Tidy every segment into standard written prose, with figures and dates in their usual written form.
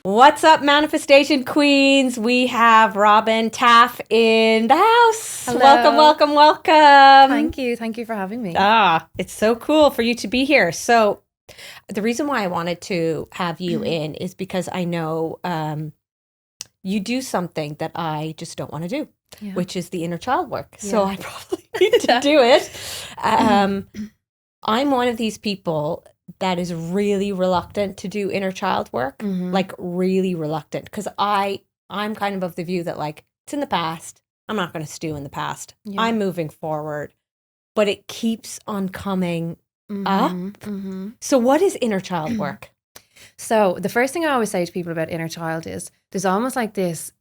What's up, manifestation queens? We have Robyn Taaffe in the house. Hello. Welcome. Thank you for having me. It's so cool for you to be here. So the reason why I wanted to have you in is because I know you do something that I just don't want to do, which is the inner child work. So I probably need to do it. I'm one of these people that is really reluctant to do inner child work, like really reluctant, because I'm kind of the view that like it's in the past. I'm not going to stew in the past. I'm moving forward, but it keeps on coming up. So what is inner child work? So the first thing I always say to people about inner child is there's almost like this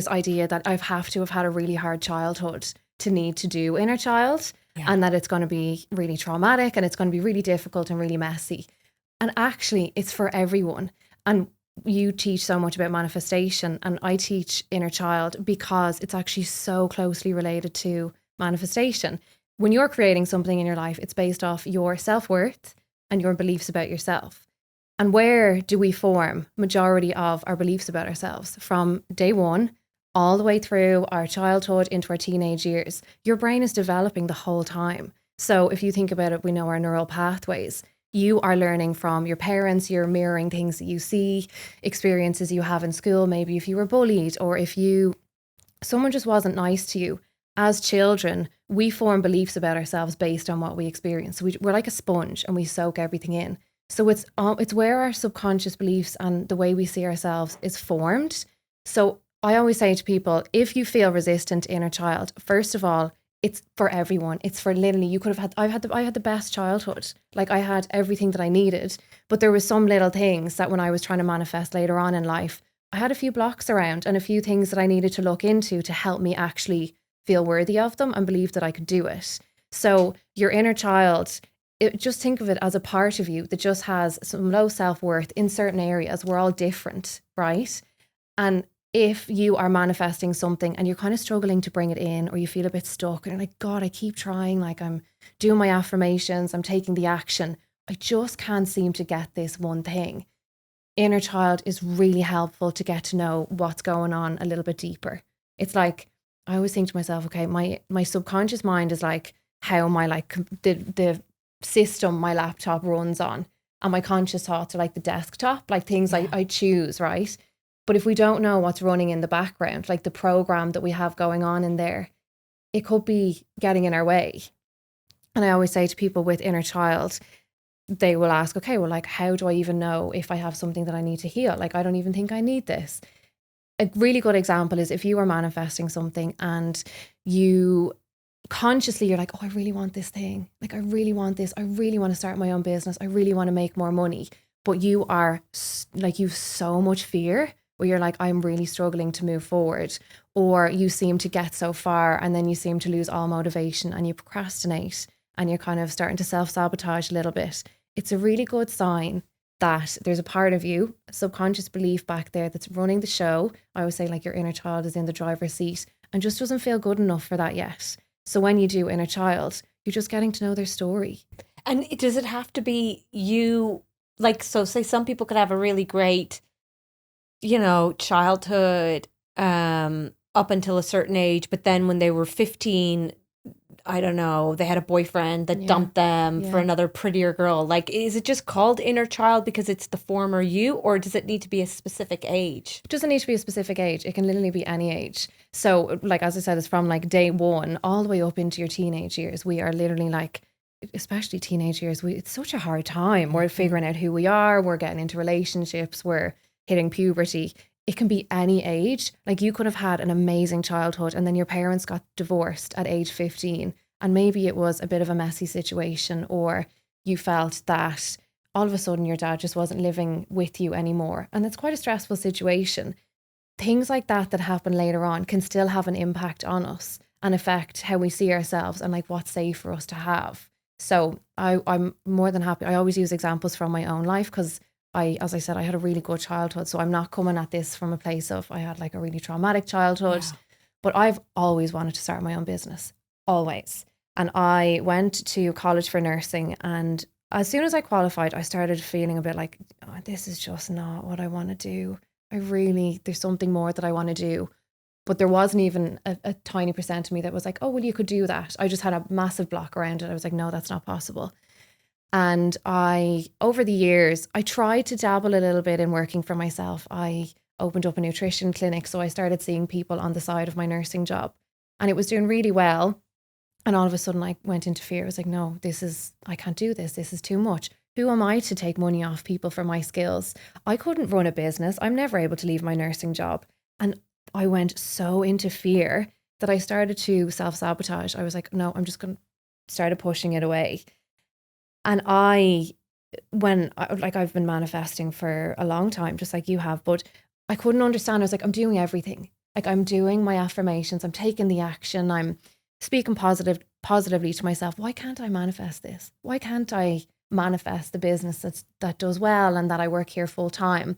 idea that I have to have had a really hard childhood to need to do inner child. And that it's going to be really traumatic and it's going to be really difficult and really messy. And actually, it's for everyone. And you teach so much about manifestation, and I teach inner child because it's actually so closely related to manifestation. When you're creating something in your life, it's based off your self-worth and your beliefs about yourself. And where do we form majority of our beliefs about ourselves? From day one, all the way through our childhood into our teenage years. Your brain is developing the whole time. So if you think about it, we know our neural pathways. You are learning from your parents, you're mirroring things that you see, experiences you have in school, maybe if you were bullied or if someone just wasn't nice to you. As children, we form beliefs about ourselves based on what we experience. So we're like a sponge and we soak everything in. So it's where our subconscious beliefs and the way we see ourselves is formed. So I always say to people, if you feel resistant to inner child, first of all, it's for everyone. It's for literally, you could have had, I had the best childhood. Like I had everything that I needed, but there was some little things that when I was trying to manifest later on in life, I had a few blocks around and a few things that I needed to look into to help me actually feel worthy of them and believe that I could do it. So your inner child, just think of it as a part of you that just has some low self-worth in certain areas. We're all different, right? And if you are manifesting something and you're kind of struggling to bring it in, or you feel a bit stuck and you're like, God, I keep trying, like I'm doing my affirmations, I'm taking the action, I just can't seem to get this one thing. Inner child is really helpful to get to know what's going on a little bit deeper. It's like, I always think to myself, okay, my subconscious mind is like how my the system my laptop runs on, and my conscious thoughts are like the desktop, like things I choose, right? But if we don't know what's running in the background, like the program that we have going on in there, it could be getting in our way. And I always say to people with inner child, they will ask, okay, well, like, how do I even know if I have something that I need to heal? Like, I don't even think I need this. A really good example is if you are manifesting something and you consciously, you're like, oh, I really want this thing. Like, I really want this. I really want to start my own business. I really want to make more money. But you are like, you've so much fear, where you're like, I'm really struggling to move forward, or you seem to get so far and then you seem to lose all motivation and you procrastinate and you're kind of starting to self-sabotage a little bit. It's a really good sign that there's a part of you, a subconscious belief back there that's running the show. I always say like your inner child is in the driver's seat and just doesn't feel good enough for that yet. So when you do inner child, you're just getting to know their story. And does it have to be you, like, so say some people could have a really great childhood up until a certain age, but then when they were 15, I don't know, they had a boyfriend that dumped them for another prettier girl. Like, is it just called inner child because it's the former you, or does it need to be a specific age? It doesn't need to be a specific age. It can literally be any age. So like, as I said, it's from like day one all the way up into your teenage years. We are literally like, especially teenage years, it's such a hard time. We're figuring out who we are. We're getting into relationships. We're hitting puberty. It can be any age. Like, you could have had an amazing childhood and then your parents got divorced at age 15, and maybe it was a bit of a messy situation, or you felt that all of a sudden your dad just wasn't living with you anymore, and it's quite a stressful situation. Things like that happen later on can still have an impact on us and affect how we see ourselves and like what's safe for us to have. So I'm more than happy. I always use examples from my own life because as I said, I had a really good childhood. So I'm not coming at this from a place of I had like a really traumatic childhood, but I've always wanted to start my own business, always. And I went to college for nursing, and as soon as I qualified, I started feeling a bit like, oh, this is just not what I want to do. there's something more that I want to do. But there wasn't even a tiny percent of me that was like, oh, well, you could do that. I just had a massive block around it. I was like, no, that's not possible. And over the years, I tried to dabble a little bit in working for myself. I opened up a nutrition clinic. So I started seeing people on the side of my nursing job, and it was doing really well. And all of a sudden I went into fear. I was like, no, I can't do this. This is too much. Who am I to take money off people for my skills? I couldn't run a business. I'm never able to leave my nursing job. And I went so into fear that I started to self-sabotage. I was like, no, I'm just going to start pushing it away. And I've been manifesting for a long time, just like you have, but I couldn't understand. I was like, I'm doing everything. Like, I'm doing my affirmations. I'm taking the action. I'm speaking positively to myself. Why can't I manifest this? Why can't I manifest the business that does well and that I work here full time?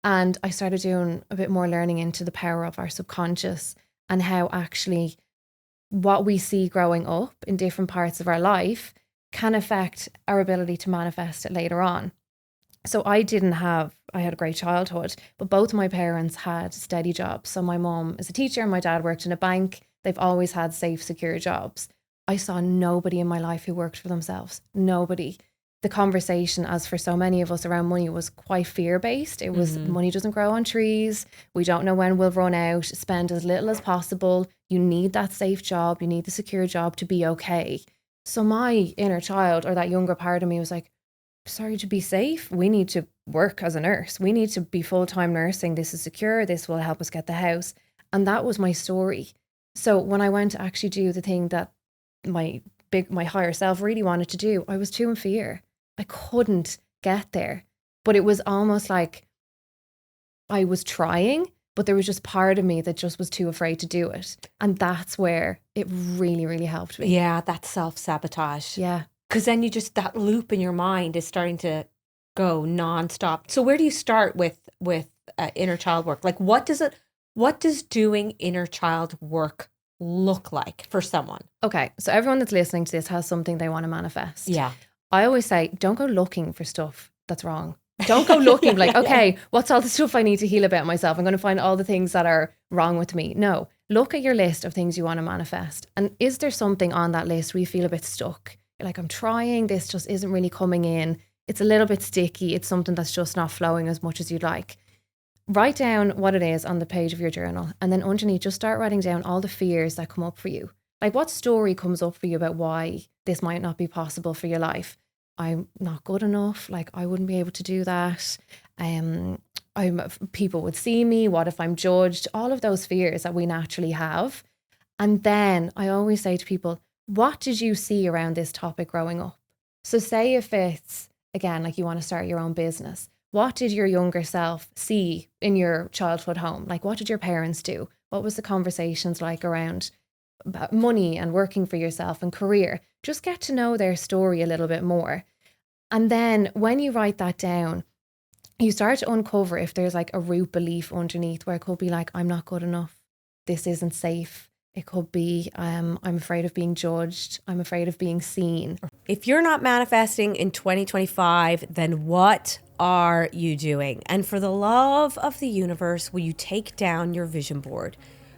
And I started doing a bit more learning into the power of our subconscious and how actually what we see growing up in different parts of our life can affect our ability to manifest it later on. So I had a great childhood, but both my parents had steady jobs. So my mom is a teacher and my dad worked in a bank. They've always had safe, secure jobs. I saw nobody in my life who worked for themselves. Nobody. The conversation, as for so many of us around money, was quite fear-based. It was money doesn't grow on trees. We don't know when we'll run out. Spend as little as possible. You need that safe job. You need the secure job to be okay. So my inner child, or that younger part of me, was like, sorry, to be safe, we need to work as a nurse. We need to be full-time nursing. This is secure. This will help us get the house. And that was my story. So when I went to actually do the thing that my higher self really wanted to do, I was too in fear. I couldn't get there. But it was almost like I was trying, but there was just part of me that just was too afraid to do it. And that's where it really, really helped me. Yeah, that's self-sabotage. Yeah. Because then that loop in your mind is starting to go nonstop. So where do you start with inner child work? Like, what does doing inner child work look like for someone? Okay, so everyone that's listening to this has something they want to manifest. Yeah. I always say, don't go looking for stuff that's wrong. Don't go looking what's all the stuff I need to heal about myself? I'm going to find all the things that are wrong with me. No, look at your list of things you want to manifest. And is there something on that list where you feel a bit stuck? You're like, I'm trying, this just isn't really coming in. It's a little bit sticky. It's something that's just not flowing as much as you'd like. Write down what it is on the page of your journal. And then underneath, just start writing down all the fears that come up for you. Like, what story comes up for you about why this might not be possible for your life? I'm not good enough. Like, I wouldn't be able to do that. People would see me. What if I'm judged? All of those fears that we naturally have. And then I always say to people, what did you see around this topic growing up? So say if it's, again, like you want to start your own business, what did your younger self see in your childhood home? Like, what did your parents do? What was the conversations like around about money and working for yourself and career? Just get to know their story a little bit more. And then when you write that down, you start to uncover if there's like a root belief underneath where it could be like, I'm not good enough. This isn't safe. It could be, I'm afraid of being judged. I'm afraid of being seen. If you're not manifesting in 2025, then what are you doing? And for the love of the universe, will you take down your vision board?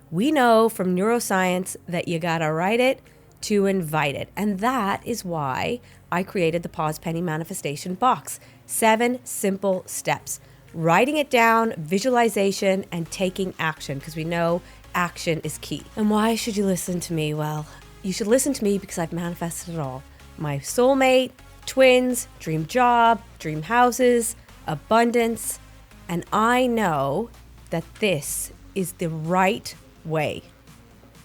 We know from neuroscience that you gotta write it to invite it. And that is why I created the Pause Penny Manifestation Box. 7 simple steps. Writing it down, visualization, and taking action, because we know action is key. And why should you listen to me? Well, you should listen to me because I've manifested it all. My soulmate, twins, dream job, dream houses, abundance. And I know that this is the right way.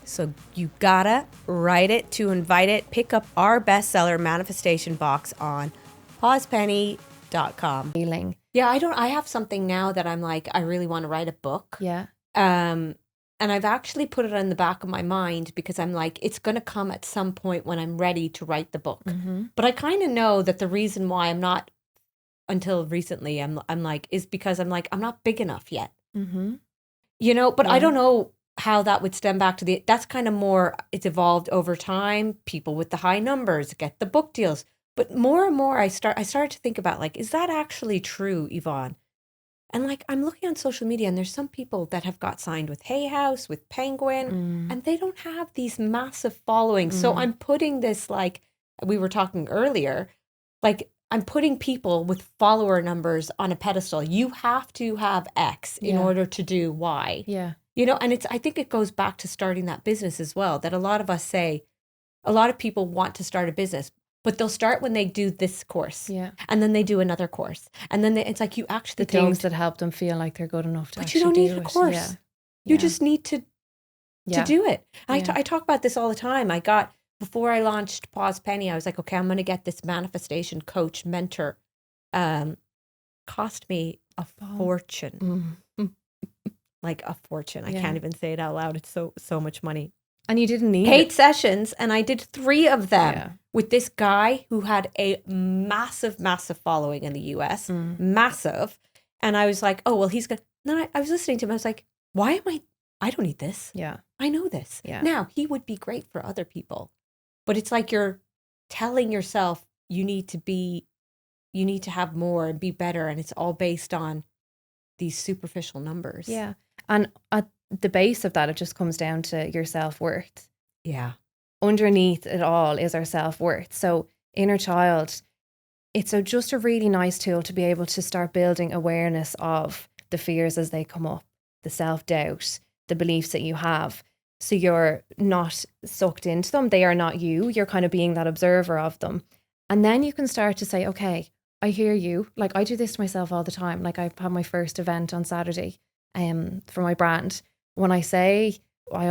So you gotta write it to invite it. Pick up our bestseller manifestation box on pausepenny.com. Feeling. Yeah, I have something now that I'm like, I really want to write a book. Yeah. And I've actually put it on the back of my mind because I'm like, it's going to come at some point when I'm ready to write the book. Mm-hmm. But I kind of know that the reason why I'm not, until recently, I'm like, is because I'm like, I'm not big enough yet. Mm-hmm. You know, but I don't know how that would stem back to that's kind of more, it's evolved over time. People with the high numbers get the book deals. But more and more I started to think about like, is that actually true, Yvonne? And like, I'm looking on social media and there's some people that have got signed with Hay House, with Penguin, and they don't have these massive followings. So I'm putting this, like we were talking earlier, like I'm putting people with follower numbers on a pedestal. You have to have X in order to do Y. Yeah. You know, and I think it goes back to starting that business as well, that a lot of us say, a lot of people want to start a business, but they'll start when they do this course. Yeah. And then they do another course. And then it's like you actually The things that help them feel like they're good enough to actually do it. But you don't need a course. Yeah. You just need to do it. I talk about this all the time. Before I launched Pause Penny, I was like, okay, I'm going to get this manifestation coach mentor. Cost me a fortune. Like a fortune. I can't even say it out loud. It's so much money. And you didn't need 8 sessions, and I did 3 of them. Yeah. With this guy who had a massive, massive following in the US, massive. And I was like, oh, well, he's good. Then I was listening to him. I was like, I don't need this. Yeah. I know this. Yeah. Now, he would be great for other people. But it's like you're telling yourself you need to have more and be better. And it's all based on these superficial numbers. Yeah. And at the base of that, it just comes down to your self-worth. Yeah. Underneath it all is our self-worth. So inner child, it's just a really nice tool to be able to start building awareness of the fears as they come up, the self-doubt, the beliefs that you have. So you're not sucked into them. They are not you. You're kind of being that observer of them. And then you can start to say, okay, I hear you. Like I do this to myself all the time. Like I had my first event on Saturday for my brand. When I say, I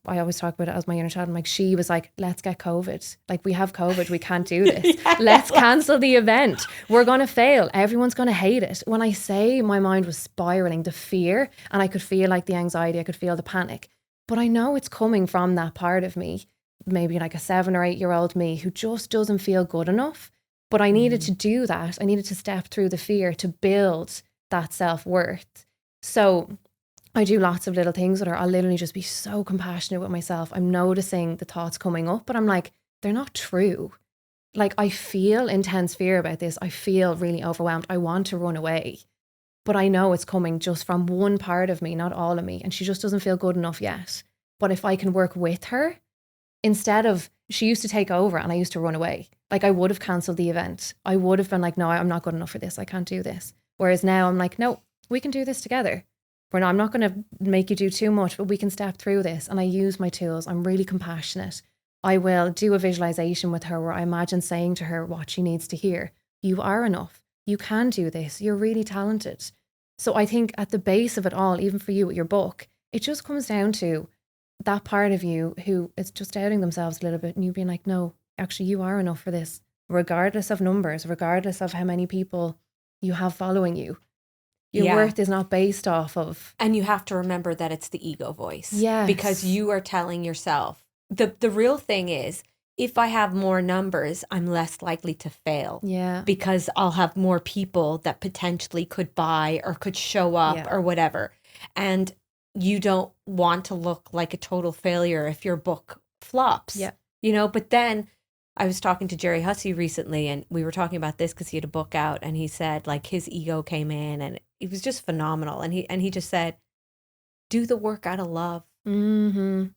always talk about it as my inner child. I'm like, she was like, let's get COVID. Like we have COVID. We can't do this. Let's cancel the event. We're going to fail. Everyone's going to hate it. When I say my mind was spiraling, the fear, and I could feel like the anxiety, I could feel the panic. But I know it's coming from that part of me, maybe like a 7 or 8 year old me who just doesn't feel good enough. But I needed to do that. I needed to step through the fear to build that self-worth. So I do lots of little things that I'll literally just be so compassionate with myself. I'm noticing the thoughts coming up, but I'm like, they're not true. Like I feel intense fear about this. I feel really overwhelmed. I want to run away, but I know it's coming just from one part of me, not all of me. And she just doesn't feel good enough yet. But if I can work with her, instead of, she used to take over and I used to run away. Like I would have cancelled the event. I would have been like, no, I'm not good enough for this. I can't do this. Whereas now I'm like, no, we can do this together. I'm not going to make you do too much, but we can step through this. And I use my tools. I'm really compassionate. I will do a visualization with her where I imagine saying to her what she needs to hear. You are enough. You can do this. You're really talented. So I think at the base of it all, even for you with your book, it just comes down to that part of you who is just doubting themselves a little bit and you being like, no, actually you are enough for this, regardless of numbers, regardless of how many people you have following you. Your worth is not based off of... And you have to remember that it's the ego voice. Yes. Because you are telling yourself. The real thing is, if I have more numbers, I'm less likely to fail. Yeah. Because I'll have more people that potentially could buy or could show up or whatever. And you don't want to look like a total failure if your book flops. Yeah. You know, but then... I was talking to Jerry Hussey recently and we were talking about this because he had a book out and he said like his ego came in and it was just phenomenal. And he just said, do the work out of love. Mm-hmm.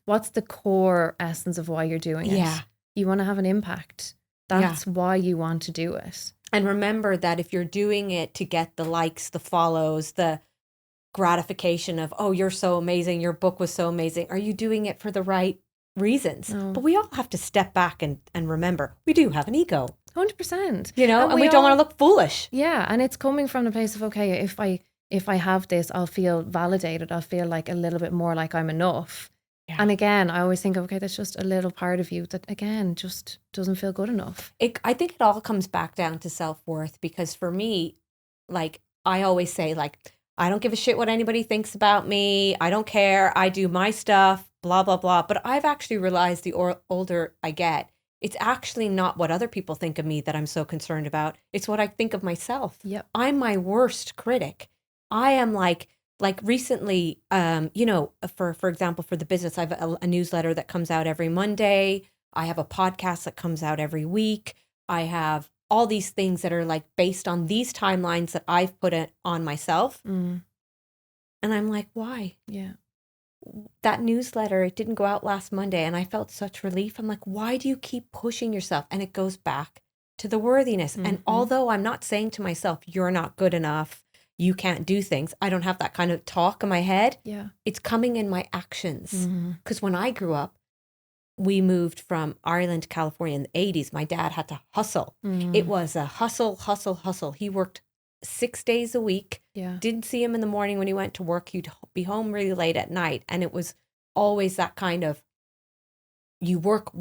What's the core essence of why you're doing it? Yeah. You want to have an impact. That's why you want to do it. And remember that if you're doing it to get the likes, the follows, the gratification of, oh, you're so amazing, your book was so amazing. Are you doing it for the right reasons? No. But we all have to step back and remember we do have an ego. 100%. You know, and we don't want to look foolish. Yeah, and it's coming from the place of, okay, if I have this, I'll feel validated. I'll feel like a little bit more like I'm enough. Yeah. And again, I always think, okay, that's just a little part of you that, again, just doesn't feel good enough. I think it all comes back down to self-worth because for me, like, I always say, like, I don't give a shit what anybody thinks about me. I don't care. I do my stuff, blah, blah, blah. But I've actually realized the older I get, it's actually not what other people think of me that I'm so concerned about. It's what I think of myself. Yep. I'm my worst critic. I am like recently, you know, for example, for the business, I have a newsletter that comes out every Monday. I have a podcast that comes out every week. I have all these things that are like based on these timelines that I've put it on myself. Mm. And I'm like, why? Yeah. That newsletter, it didn't go out last Monday, and I felt such relief. I'm like, why do you keep pushing yourself? And it goes back to the worthiness. And although I'm not saying to myself, you're not good enough, you can't do things, I don't have that kind of talk in my head. Yeah. It's coming in my actions. Because when I grew up, we moved from Ireland to California in the 80s. My dad had to hustle. It was a hustle, hustle, hustle. He worked 6 days a week. Yeah. Didn't see him in the morning when he went to work. He'd be home really late at night. And it was always that kind of, you work,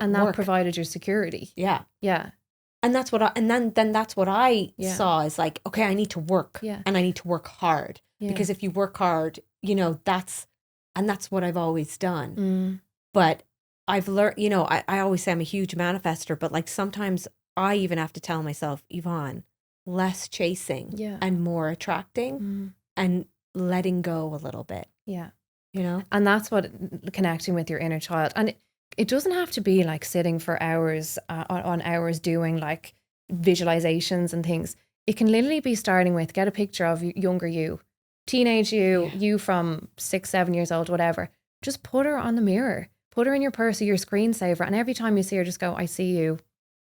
And that provided your security. Yeah. Yeah. And that's what then that's what I saw is like, okay, I need to work and I need to work hard because if you work hard, that's what I've always done. But I've learned, I always say I'm a huge manifester, but like sometimes I even have to tell myself, Yvonne, less chasing and more attracting and letting go a little bit. Yeah. And that's what connecting with your inner child. And it doesn't have to be like sitting for hours on hours doing like visualizations and things. It can literally be starting with get a picture of younger you, teenage you, you from 6, 7 years old, whatever. Just put her on the mirror, put her in your purse or your screensaver. And every time you see her, just go, I see you.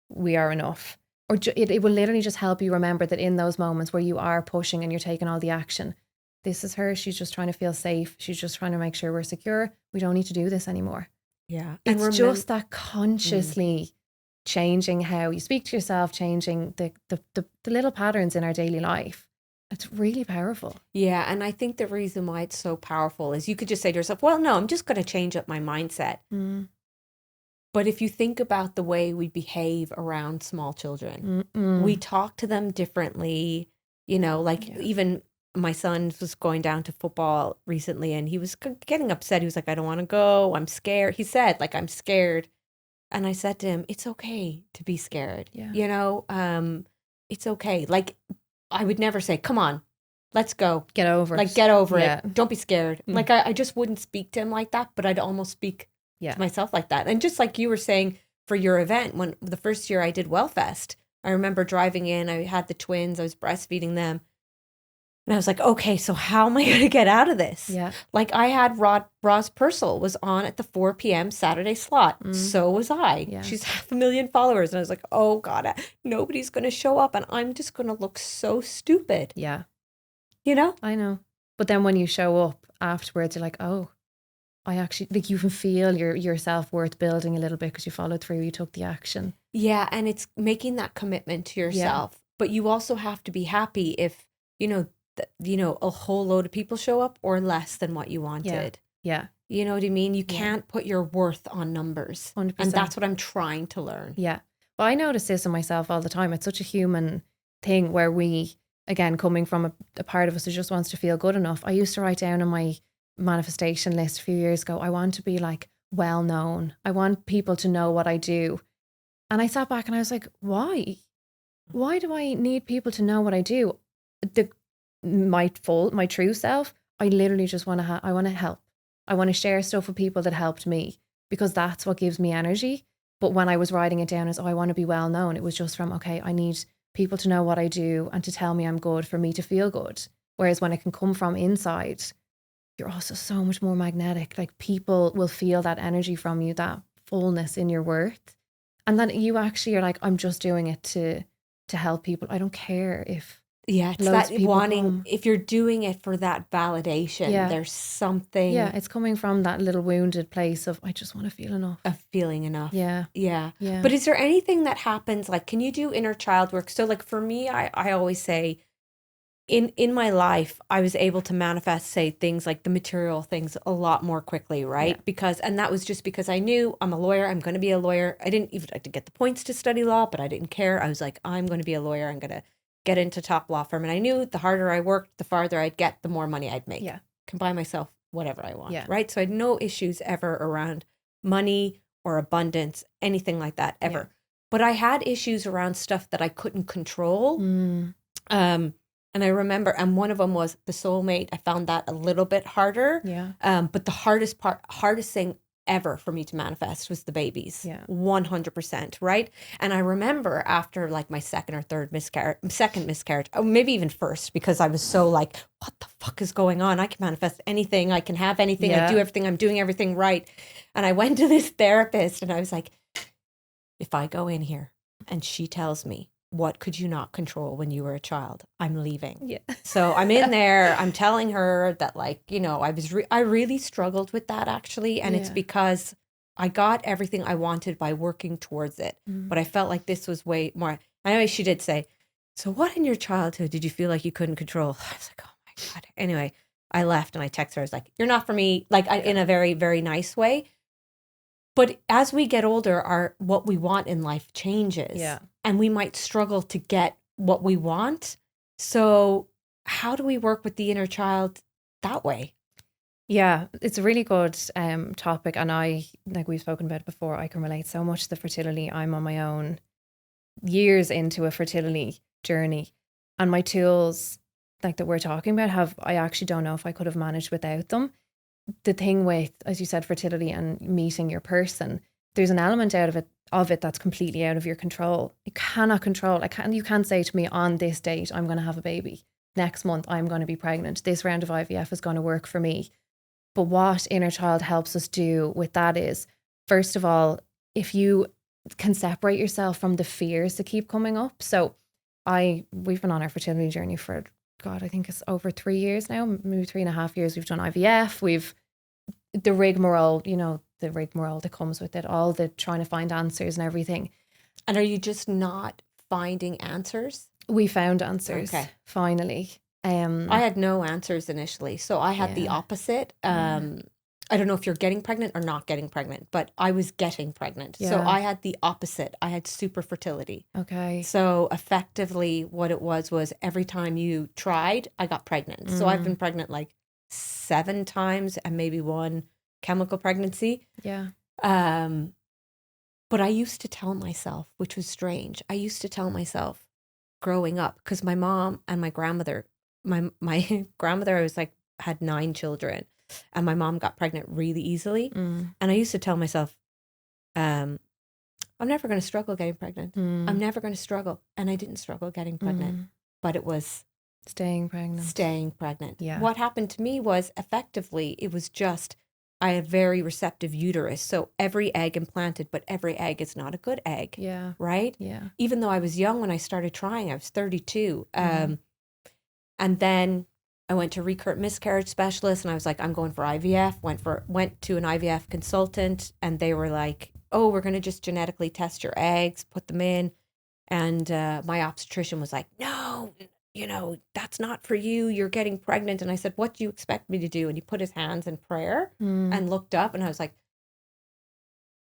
We are enough. Or it will literally just help you remember that in those moments where you are pushing and you're taking all the action, this is her. She's just trying to feel safe. She's just trying to make sure we're secure. We don't need to do this anymore. Yeah. It's just that consciously changing how you speak to yourself, changing the little patterns in our daily life. It's really powerful. Yeah. And I think the reason why it's so powerful is you could just say to yourself, well, no, I'm just going to change up my mindset. But if you think about the way we behave around small children, we talk to them differently, even my son was going down to football recently and he was getting upset. He was like, I don't want to go. I'm scared. He said, like, I'm scared. And I said to him, it's okay to be scared. Yeah. It's okay. Like, I would never say, come on, let's go. Get over it. Like, get over it. Don't be scared. Like, I just wouldn't speak to him like that, but I'd almost speak to myself like that. And just like you were saying for your event, when the first year I did Wellfest, I remember driving in, I had the twins, I was breastfeeding them. And I was like, okay, so how am I going to get out of this? Yeah. Like I had Roz Purcell was on at the 4 p.m. Saturday slot. So was I. Yeah. She's 500,000 followers. And I was like, oh God, nobody's going to show up and I'm just going to look so stupid. Yeah. I know. But then when you show up afterwards, you're like, oh, I actually, like you can feel your self-worth building a little bit because you followed through, you took the action. Yeah. And it's making that commitment to yourself. Yeah. But you also have to be happy if, a whole load of people show up or less than what you wanted. Yeah. You know what I mean? You can't put your worth on numbers. 100%. And that's what I'm trying to learn. Yeah. Well, I notice this in myself all the time. It's such a human thing where we, again, coming from a part of us who just wants to feel good enough. I used to write down on my manifestation list a few years ago, I want to be like well known. I want people to know what I do. And I sat back and I was like, why? Why do I need people to know what I do? My true self, I literally just want to I want to help. I want to share stuff with people that helped me because that's what gives me energy. But when I was writing it down as, I want to be well known, it was just from, okay, I need people to know what I do and to tell me I'm good for me to feel good. Whereas when it can come from inside, you're also so much more magnetic. Like people will feel that energy from you, that fullness in your worth. And then you actually are like, I'm just doing it to help people. I don't care if it's that wanting, if you're doing it for that validation, there's something. Yeah, it's coming from that little wounded place of, I just want to feel enough. Of feeling enough. Yeah. But is there anything that happens, like, can you do inner child work? So like for me, I always say in my life, I was able to manifest, say, things like the material things a lot more quickly, right? Yeah. And that was just because I knew I'm a lawyer. I'm going to be a lawyer. I didn't even like to get the points to study law, but I didn't care. I was like, I'm going to be a lawyer. I'm going to get into top law firm. And I knew the harder I worked, the farther I'd get, the more money I'd make. Yeah. Can buy myself whatever I want. Yeah. Right. So I had no issues ever around money or abundance, anything like that ever. Yeah. But I had issues around stuff that I couldn't control. And I remember, and one of them was the soulmate. I found that a little bit harder. Yeah. But the hardest thing ever for me to manifest was the babies. Yeah. 100%. Right. And I remember after like my second miscarriage, or maybe even first, because I was so like, what the fuck is going on? I can manifest anything. I can have anything. I do everything. I'm doing everything right. And I went to this therapist and I was like, if I go in here and she tells me, what could you not control when you were a child? I'm leaving. Yeah. So I'm in there. I'm telling her that, like, you know, I really struggled with that actually. And it's because I got everything I wanted by working towards it. But I felt like this was way more. I know she did say, so what in your childhood did you feel like you couldn't control? I was like, oh my God. Anyway, I left and I texted her. I was like, you're not for me. Like in a very, very nice way. But as we get older, what we want in life changes. Yeah. And we might struggle to get what we want. So how do we work with the inner child that way? Yeah, it's a really good topic. And like we've spoken about it before, I can relate so much to the fertility. I'm on my own years into a fertility journey. And my tools, like that we're talking about, I actually don't know if I could have managed without them. The thing with, as you said, fertility and meeting your person, there's an element out of it that's completely out of your control. You cannot control. You can't say to me on this date, I'm going to have a baby. Next month, I'm going to be pregnant. This round of IVF is going to work for me. But what inner child helps us do with that is, first of all, if you can separate yourself from the fears that keep coming up. So we've been on our fertility journey for, God, I think it's over 3 years now, maybe 3.5 years. We've done IVF. We've the rigmarole, the rigmarole that comes with it, all the trying to find answers and everything. And are you just not finding answers? We found answers, finally. I had no answers initially. So I had the opposite. I don't know if you're getting pregnant or not getting pregnant, but I was getting pregnant. Yeah. So I had the opposite. I had super fertility. Okay. So effectively what it was every time you tried, I got pregnant. So I've been pregnant like 7 times and maybe 1 chemical pregnancy. Yeah. But I used to tell myself, which was strange. I used to tell myself growing up, because my mom and my grandmother, my grandmother, I was like, had 9 children. And my mom got pregnant really easily. And I used to tell myself, I'm never going to struggle getting pregnant. I'm never going to struggle. And I didn't struggle getting pregnant. But it was staying pregnant. Yeah. What happened to me was effectively, it was just, I had very receptive uterus. So every egg implanted, but every egg is not a good egg. Yeah. Right? Yeah. Even though I was young when I started trying, I was 32. And then I went to recurrent miscarriage specialist and I was like, I'm going for IVF, went to an IVF consultant and they were like, oh, we're going to just genetically test your eggs, put them in. And my obstetrician was like, no, that's not for you. You're getting pregnant. And I said, what do you expect me to do? And he put his hands in prayer and looked up and I was like,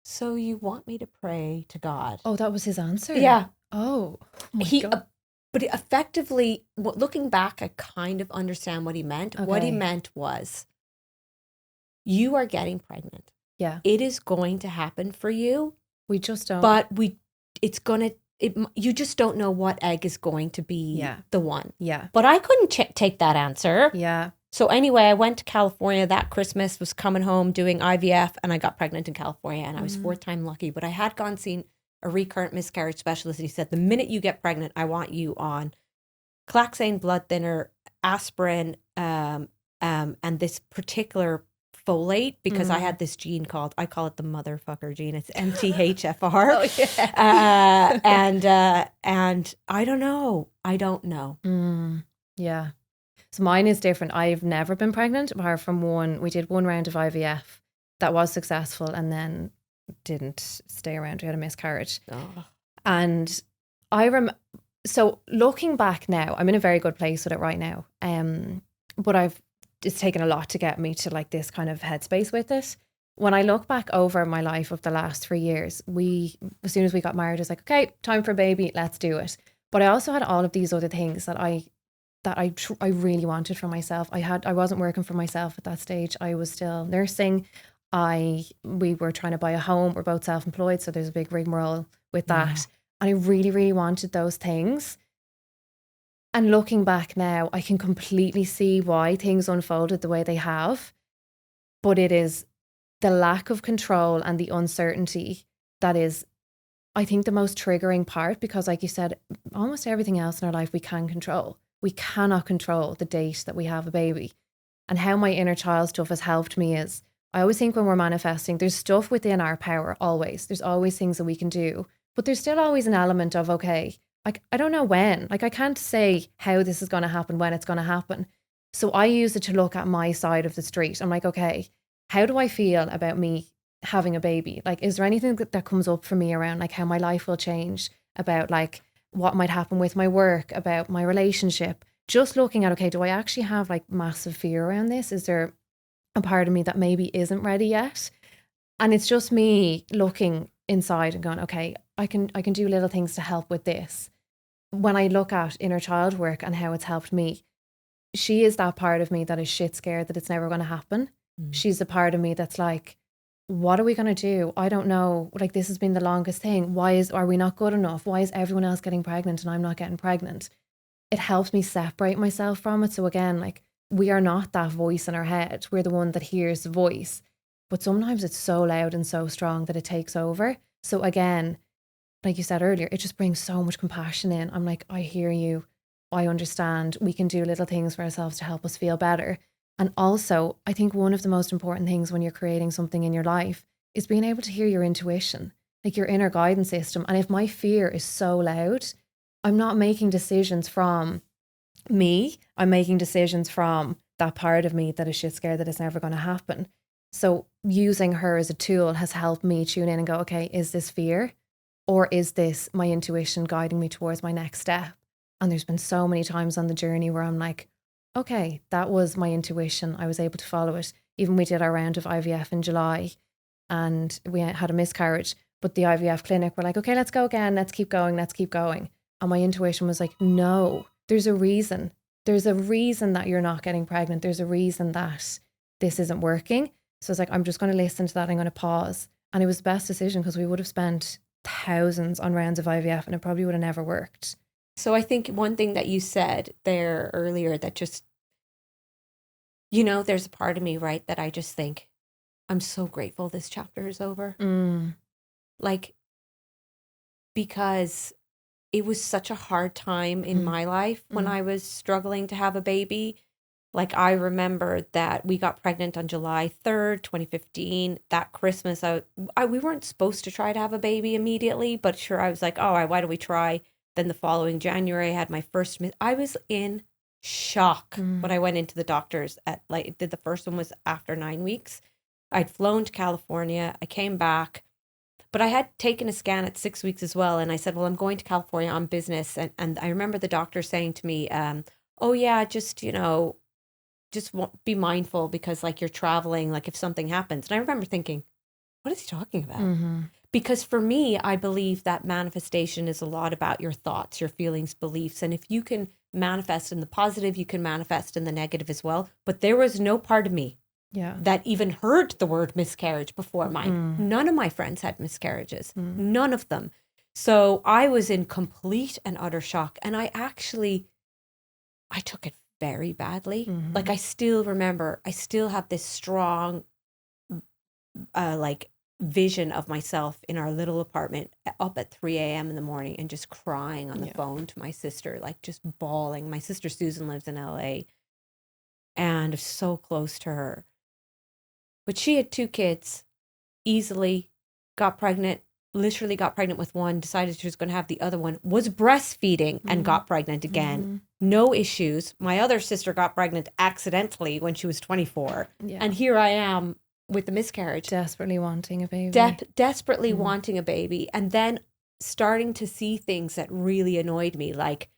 so you want me to pray to God? Oh, that was his answer? Yeah. Oh my God. But effectively, looking back, I kind of understand what he meant. Okay. What he meant was, you are getting pregnant. Yeah. It is going to happen for you. We just don't. But you just don't know what egg is going to be the one. Yeah. But I couldn't take that answer. Yeah. So anyway, I went to California that Christmas, was coming home doing IVF, and I got pregnant in California, and I was 4th time lucky. But I had seen a recurrent miscarriage specialist, and he said, the minute you get pregnant, I want you on Claxane blood thinner, aspirin, and this particular folate, because I had this gene I call it the motherfucker gene. It's MTHFR. Oh, yeah. And I don't know. Yeah. So mine is different. I've never been pregnant apart from we did 1 round of IVF that was successful and then didn't stay around. We had a miscarriage. Oh. And so looking back now, I'm in a very good place with it right now. But it's taken a lot to get me to like this kind of headspace with it. When I look back over my life of the last 3 years, as soon as we got married, I was like, okay, time for a baby, let's do it. But I also had all of these other things that I really wanted for myself. I wasn't working for myself at that stage. I was still nursing. We were trying to buy a home. We're both self-employed, so there's a big rigmarole with that. And I really, really wanted those things. And looking back now, I can completely see why things unfolded the way they have. But it is the lack of control and the uncertainty that is, I think, the most triggering part, because like you said, almost everything else in our life we can control. We cannot control the date that we have a baby. And how my inner child stuff has helped me is, I always think when we're manifesting, there's stuff within our power, always. There's always things that we can do. But there's still always an element of, okay, like, I don't know when. Like, I can't say how this is going to happen, when it's going to happen. So I use it to look at my side of the street. I'm like, okay, how do I feel about me having a baby? Like, is there anything that comes up for me around like how my life will change, about like what might happen with my work, about my relationship? Just looking at, okay, do I actually have like massive fear around this? Is there a part of me that maybe isn't ready yet? And it's just me looking inside and going, okay, I can do little things to help with this. When I look at inner child work and how it's helped me, she is that part of me that is shit scared that it's never going to happen. She's the part of me that's like, what are we going to do? I don't know. Like, this has been the longest thing. Are we not good enough? Why is everyone else getting pregnant and I'm not getting pregnant? It helps me separate myself from it. So again, like, we are not that voice in our head. We're the one that hears the voice. But sometimes it's so loud and so strong that it takes over. So again, like you said earlier, it just brings so much compassion in. I'm like, I hear you. I understand. We can do little things for ourselves to help us feel better. And also, I think one of the most important things when you're creating something in your life is being able to hear your intuition, like your inner guidance system. And if my fear is so loud, I'm not making decisions from me. I'm making decisions from that part of me that is shit scared that it's never going to happen. So using her as a tool has helped me tune in and go, okay, is this fear? Or is this my intuition guiding me towards my next step? And there's been so many times on the journey where I'm like, okay, that was my intuition. I was able to follow it. Even we did our round of IVF in July and we had a miscarriage, but the IVF clinic were like, okay, let's go again. Let's keep going. Let's keep going. And my intuition was like, no, there's a reason. There's a reason that you're not getting pregnant. There's a reason that this isn't working. So I was like, I'm just going to listen to that. I'm going to pause. And it was the best decision because we would have spent thousands on rounds of IVF and it probably would have never worked. So I think one thing that you said there earlier that just, you know, there's a part of me, right, that I just think, I'm so grateful this chapter is over. Like, because it was such a hard time in my life when I was struggling to have a baby. Like, I remember that we got pregnant on July 3rd, 2015. That Christmas, we weren't supposed to try to have a baby immediately, but sure, I was like, oh, why don't we try? Then the following January, I had my first, I was in shock when I went into the doctors the first one was after 9 weeks. I'd flown to California. I came back, but I had taken a scan at 6 weeks as well. And I said, well, I'm going to California on business. And I remember the doctor saying to me, oh yeah, just, you know, just be mindful because like you're traveling, like if something happens. And I remember thinking, what is he talking about? Because for me, I believe that manifestation is a lot about your thoughts, your feelings, beliefs. And if you can manifest in the positive, you can manifest in the negative as well. But there was no part of me that even heard the word miscarriage before mine. None of my friends had miscarriages, none of them. So I was in complete and utter shock. And I took it very badly. Like I still remember, I still have this strong, vision of myself in our little apartment up at 3 a.m. in the morning and just crying on the phone to my sister, like just bawling. My sister Susan lives in LA and so close to her. But she had 2 kids, easily got pregnant, literally got pregnant with one, decided she was going to have the other one, was breastfeeding and got pregnant again. No issues. My other sister got pregnant accidentally when she was 24. And here I am with the miscarriage. Desperately wanting a baby. Desperately wanting a baby. And then starting to see things that really annoyed me, like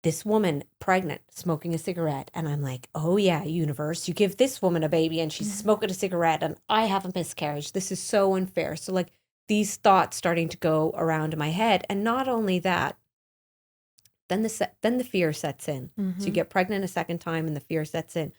this woman pregnant, smoking a cigarette. And I'm like, oh yeah, universe, you give this woman a baby and she's smoking a cigarette and I have a miscarriage. This is so unfair. So like these thoughts starting to go around in my head. And not only that, then the fear sets in. So you get pregnant a second time and the fear sets in.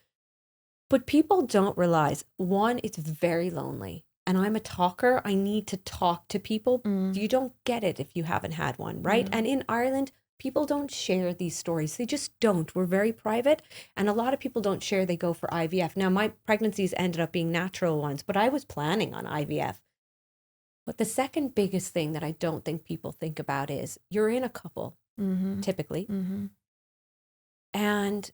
But people don't realize, one, it's very lonely. And I'm a talker. I need to talk to people. You don't get it if you haven't had one, right? And in Ireland, people don't share these stories. They just don't. We're very private. And a lot of people don't share they go for IVF. Now, my pregnancies ended up being natural ones, but I was planning on IVF. But the second biggest thing that I don't think people think about is you're in a couple, typically. And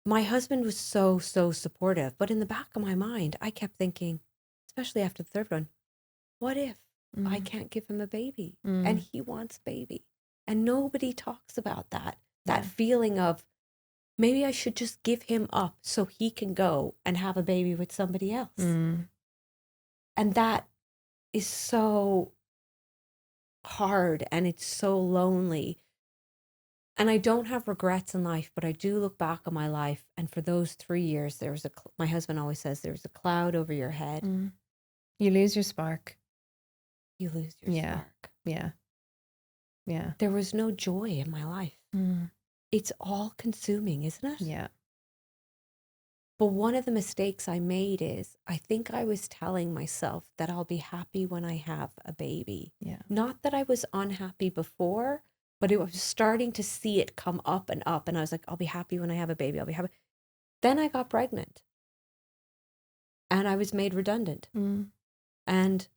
my husband was so, so supportive. But in the back of my mind, I kept thinking, especially after the third one, what if I can't give him a baby and he wants baby? And nobody talks about that feeling of maybe I should just give him up so he can go and have a baby with somebody else. And that is so hard and it's so lonely. And I don't have regrets in life, but I do look back on my life. And for those 3 years, there was my husband always says, there's a cloud over your head. You lose your spark. You lose your spark. Yeah. There was no joy in my life. It's all consuming, isn't it? Yeah. But one of the mistakes I made is I think I was telling myself that I'll be happy when I have a baby. Yeah. Not that I was unhappy before, but it was starting to see it come up. And I was like, I'll be happy when I have a baby. I'll be happy. Then I got pregnant and I was made redundant. And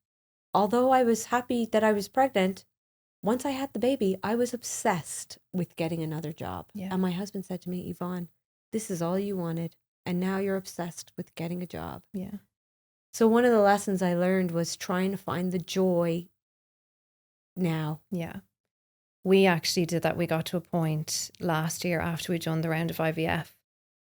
although I was happy that I was pregnant, once I had the baby, I was obsessed with getting another job. Yeah. And my husband said to me, Yvonne, this is all you wanted. And now you're obsessed with getting a job. Yeah. So one of the lessons I learned was trying to find the joy now. Yeah. We actually did that. We got to a point last year after we'd done the round of IVF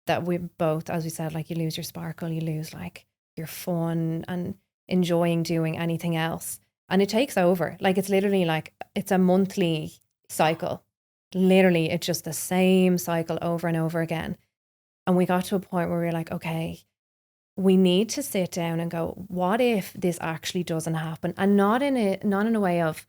that we both, as we said, like you lose your sparkle, you lose like your fun and enjoying doing anything else. And it takes over. Like it's literally like, it's a monthly cycle. Literally, it's just the same cycle over and over again. And we got to a point where we were like, okay, we need to sit down and go, what if this actually doesn't happen? And not in a way of,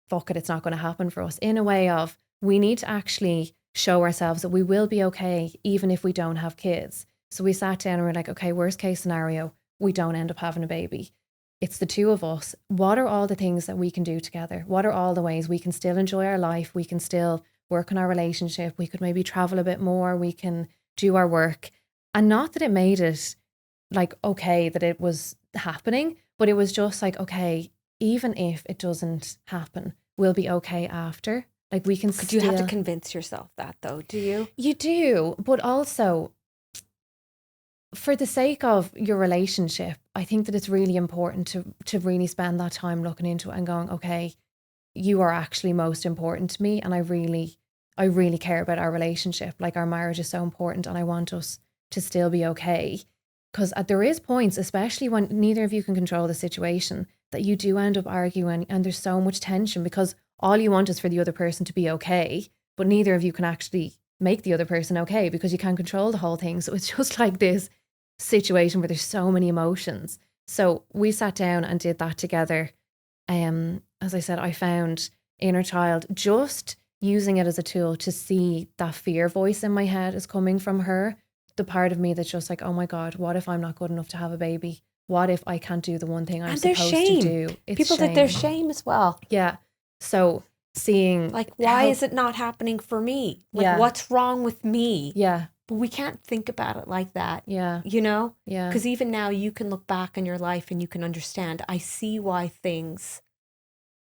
fuck it, it's not going to happen for us. In a way of, we need to actually show ourselves that we will be okay, even if we don't have kids. So we sat down and we're like, okay, worst case scenario, we don't end up having a baby. It's the two of us. What are all the things that we can do together? What are all the ways we can still enjoy our life? We can still work on our relationship. We could maybe travel a bit more. We can do our work. And not that it made it like, okay, that it was happening, but it was just like, okay, even if it doesn't happen, we'll be okay after. Like we can Could you have to convince yourself that though, do you? You do, but also for the sake of your relationship, I think that it's really important to really spend that time looking into it and going, okay, you are actually most important to me. And I really care about our relationship. Like our marriage is so important and I want us to still be okay. Because there is points, especially when neither of you can control the situation, that you do end up arguing and there's so much tension because all you want is for the other person to be okay, but neither of you can actually make the other person okay because you can't control the whole thing. So it's just like this situation where there's so many emotions. So we sat down and did that together. As I said, I found inner child, just using it as a tool to see that fear voice in my head is coming from her. The part of me that's just like, oh my God, what if I'm not good enough to have a baby? What if I can't do the one thing I'm supposed to do? It's people shame. That there's shame as well. Yeah. So seeing like, why is it not happening for me? Like, what's wrong with me? Yeah. But we can't think about it like that. Yeah. You know? Yeah. Because even now you can look back in your life and you can understand, I see why things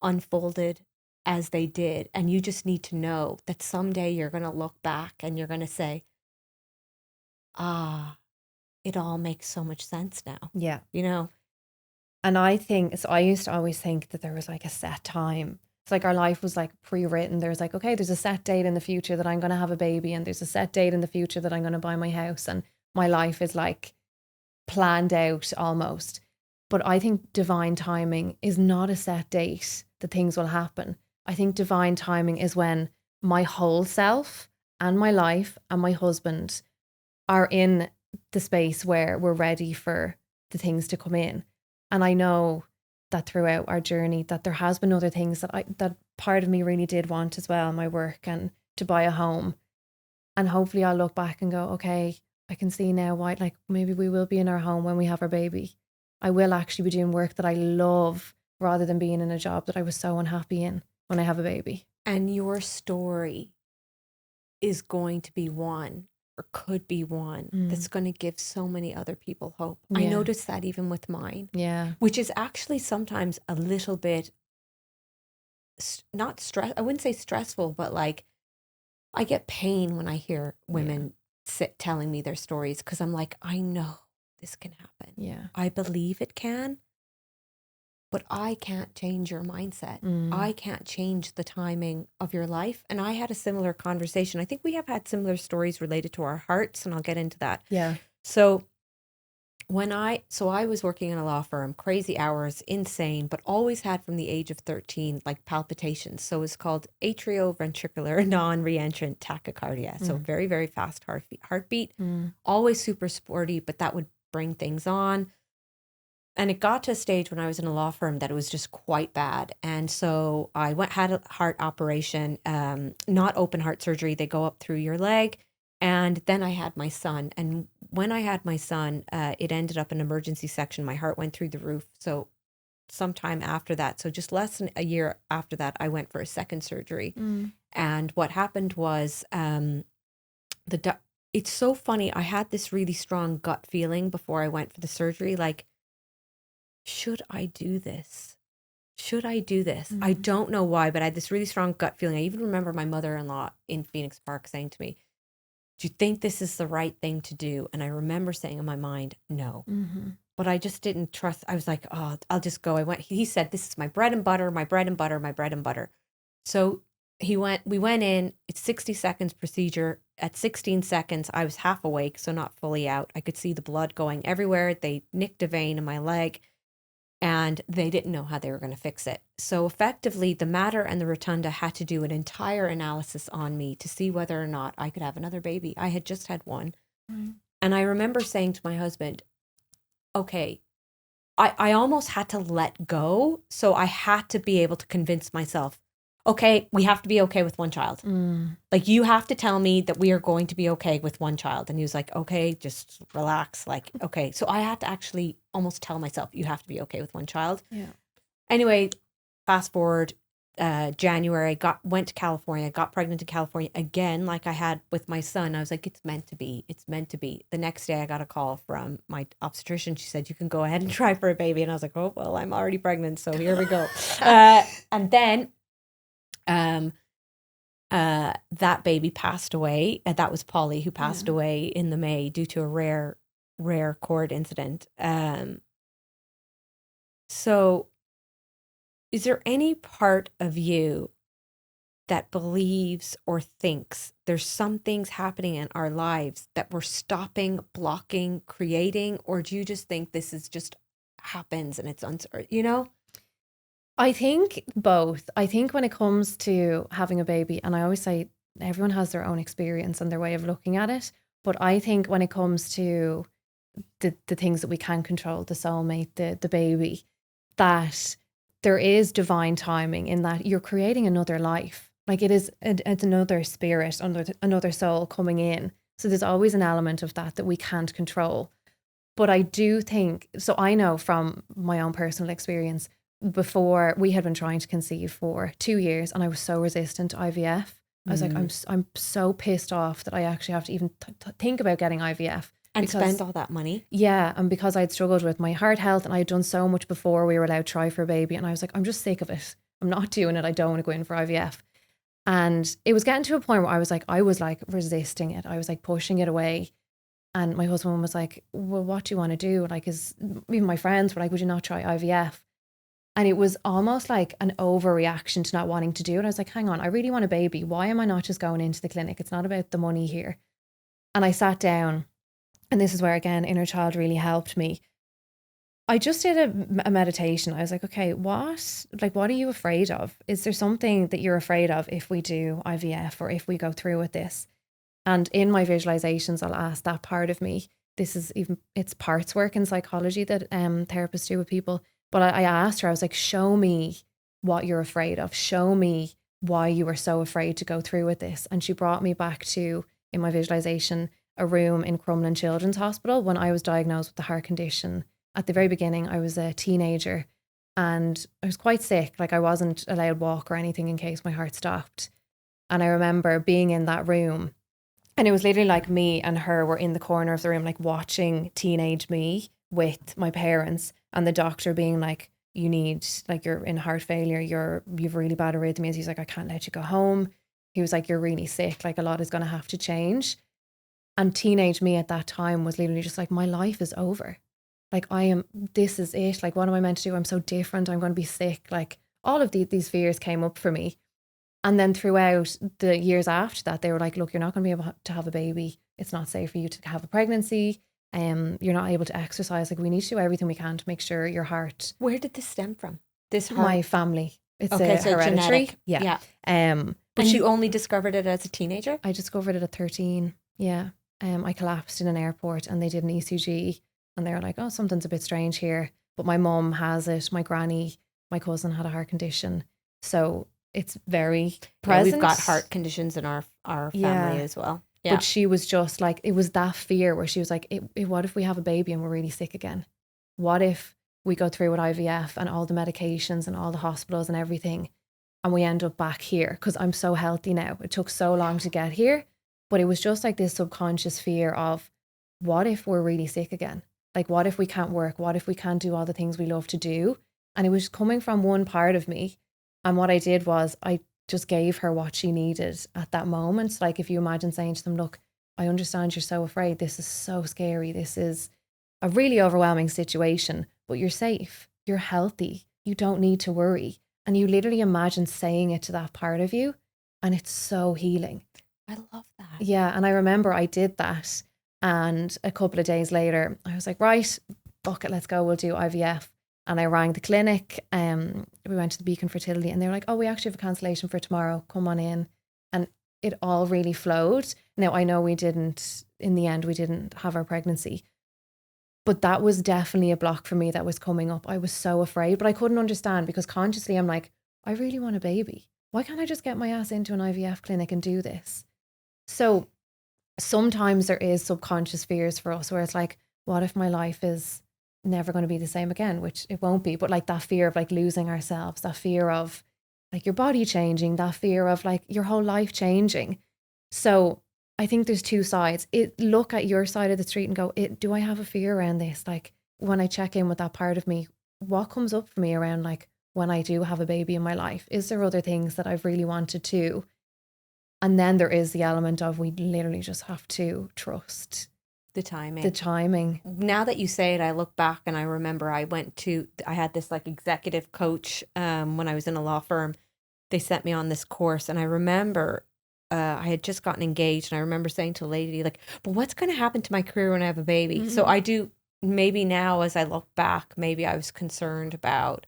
unfolded as they did. And you just need to know that someday you're going to look back and you're going to say, it all makes so much sense now. Yeah. You know? And I think, so I used to always think that there was like a set time. It's like our life was like pre-written. There's like, okay, there's a set date in the future that I'm going to have a baby and there's a set date in the future that I'm going to buy my house and my life is like planned out almost. But I think divine timing is not a set date that things will happen. I think divine timing is when my whole self and my life and my husband are in the space where we're ready for the things to come in. And I know that throughout our journey that there has been other things that part of me really did want as well, my work and to buy a home. And hopefully I'll look back and go, okay, I can see now why, like maybe we will be in our home when we have our baby. I will actually be doing work that I love rather than being in a job that I was so unhappy in when I have a baby. And your story is going to be one, or could be one, that's going to give so many other people hope. Yeah. I noticed that even with mine. Yeah. Which is actually sometimes a little bit, not stress, I wouldn't say stressful, but like I get pain when I hear women sit telling me their stories, because I'm like, I know this can happen. Yeah. I believe it can, but I can't change your mindset. I can't change the timing of your life. And I had a similar conversation. I think we have had similar stories related to our hearts, and I'll get into that. Yeah. So I was working in a law firm, crazy hours, insane, but always had from the age of 13, like palpitations. So it's called atrioventricular non-reentrant tachycardia. So very, very fast heartbeat, always super sporty, but that would bring things on. And it got to a stage when I was in a law firm that it was just quite bad. And so I had a heart operation, not open heart surgery. They go up through your leg. And then I had my son. And when I had my son, it ended up in emergency section. My heart went through the roof. So sometime after that, so just less than a year after that, I went for a second surgery. And what happened was it's so funny. I had this really strong gut feeling before I went for the surgery, like, should I do this? Should I do this? I don't know why, but I had this really strong gut feeling. I even remember my mother-in-law in Phoenix Park saying to me, do you think this is the right thing to do? And I remember saying in my mind, no. But I just didn't trust. I was like, oh, I'll just go. He said, this is my bread and butter, my bread and butter, my bread and butter. So we went in, it's 60 seconds procedure. At 16 seconds, I was half awake, so not fully out. I could see the blood going everywhere. They nicked a vein in my leg, and they didn't know how they were going to fix it. So effectively, the Mater and the Rotunda had to do an entire analysis on me to see whether or not I could have another baby. I had just had one. And I remember saying to my husband, okay, I almost had to let go. So I had to be able to convince myself, okay, we have to be okay with one child. Like, you have to tell me that we are going to be okay with one child. And he was like, okay, just relax. Like, okay. So I had to actually almost tell myself, you have to be okay with one child. Yeah. Anyway, fast forward, January, went to California, got pregnant in California again, like I had with my son. I was like, it's meant to be. It's meant to be. The next day I got a call from my obstetrician. She said, you can go ahead and try for a baby. And I was like, oh, well, I'm already pregnant. So here we go. And then that baby passed away. That was Polly, who passed away in the May due to a rare cord incident. So is there any part of you that believes or thinks there's some things happening in our lives that we're stopping, blocking, creating, or do you just think this is just happens and it's I think both. I think when it comes to having a baby, and I always say everyone has their own experience and their way of looking at it, but I think when it comes to the things that we can control, the soulmate, the baby, that there is divine timing in that you're creating another life. Like, it's another spirit, another soul coming in. So there's always an element of that we can't control. But I do think, so I know from my own personal experience, before, we had been trying to conceive for 2 years and I was so resistant to IVF. I was like, I'm so pissed off that I actually have to even think about getting IVF. And spend all that money. Yeah, and because I'd struggled with my heart health and I'd done so much before we were allowed to try for a baby, and I was like, I'm just sick of it. I'm not doing it. I don't want to go in for IVF. And it was getting to a point where I was like resisting it. I was like pushing it away. And my husband was like, well, what do you want to do? Like, even my friends were like, would you not try IVF? And it was almost like an overreaction to not wanting to do it. I was like, hang on, I really want a baby. Why am I not just going into the clinic? It's not about the money here. And I sat down, and this is where, again, inner child really helped me. I just did a meditation. I was like, okay, what are you afraid of? Is there something that you're afraid of if we do IVF or if we go through with this? And in my visualizations, I'll ask that part of me. It's parts work in psychology that therapists do with people. But I asked her, I was like, show me what you're afraid of. Show me why you were so afraid to go through with this. And she brought me back to, in my visualization, a room in Crumlin Children's Hospital when I was diagnosed with the heart condition. At the very beginning, I was a teenager and I was quite sick. Like I wasn't allowed to walk or anything in case my heart stopped. And I remember being in that room, and it was literally like me and her were in the corner of the room, like watching teenage me with my parents, and the doctor being like, you need, like, you're in heart failure, you've really bad arrhythmias. He's like, I can't let you go home. He was like, you're really sick, like a lot is going to have to change. And teenage me at that time was literally just like, my life is over. Like this is it. Like, what am I meant to do? I'm so different. I'm going to be sick. Like all of these fears came up for me. And then throughout the years after that, they were like, look, you're not going to be able to have a baby. It's not safe for you to have a pregnancy. You're not able to exercise. Like, we need to do everything we can to make sure your heart. Where did this stem from? This heart? My family. It's okay, so hereditary. genetic. Yeah. But you only discovered it as a teenager? I discovered it at 13. Yeah. I collapsed in an airport and they did an ECG and they were like, oh, something's a bit strange here. But my mum has it. My granny, my cousin had a heart condition. So it's very present. We've got heart conditions in our family as well. Yeah. But she was just like, it was that fear where she was like, what if we have a baby and we're really sick again? What if we go through with IVF and all the medications and all the hospitals and everything and we end up back here? Because I'm so healthy now. It took so long to get here. But it was just like this subconscious fear of, what if we're really sick again? Like, what if we can't work? What if we can't do all the things we love to do? And it was coming from one part of me. And what I did was I just gave her what she needed at that moment. Like, if you imagine saying to them, look, I understand you're so afraid. This is so scary. This is a really overwhelming situation, but you're safe. You're healthy. You don't need to worry. And you literally imagine saying it to that part of you. And it's so healing. I love that. Yeah. And I remember I did that. And a couple of days later, I was like, right, fuck it, let's go. We'll do IVF. And I rang the clinic. We went to the Beacon Fertility and they were like, oh, we actually have a cancellation for tomorrow. Come on in. And it all really flowed. Now, I know in the end, we didn't have our pregnancy. But that was definitely a block for me that was coming up. I was so afraid, but I couldn't understand because consciously I'm like, I really want a baby. Why can't I just get my ass into an IVF clinic and do this? So sometimes there is subconscious fears for us where it's like, what if my life is never going to be the same again, which it won't be, but like that fear of like losing ourselves, that fear of like your body changing, that fear of like your whole life changing. So I think there's two sides. Look at your side of the street and go, do I have a fear around this? Like when I check in with that part of me, what comes up for me around like when I do have a baby in my life? Is there other things that I've really wanted to? And then there is the element of we literally just have to trust the timing. Now that you say it, I look back and I remember I had this like executive coach when I was in a law firm. They sent me on this course and I remember I had just gotten engaged and I remember saying to a lady like, but what's going to happen to my career when I have a baby? Mm-hmm. So I do, maybe now as I look back, maybe I was concerned about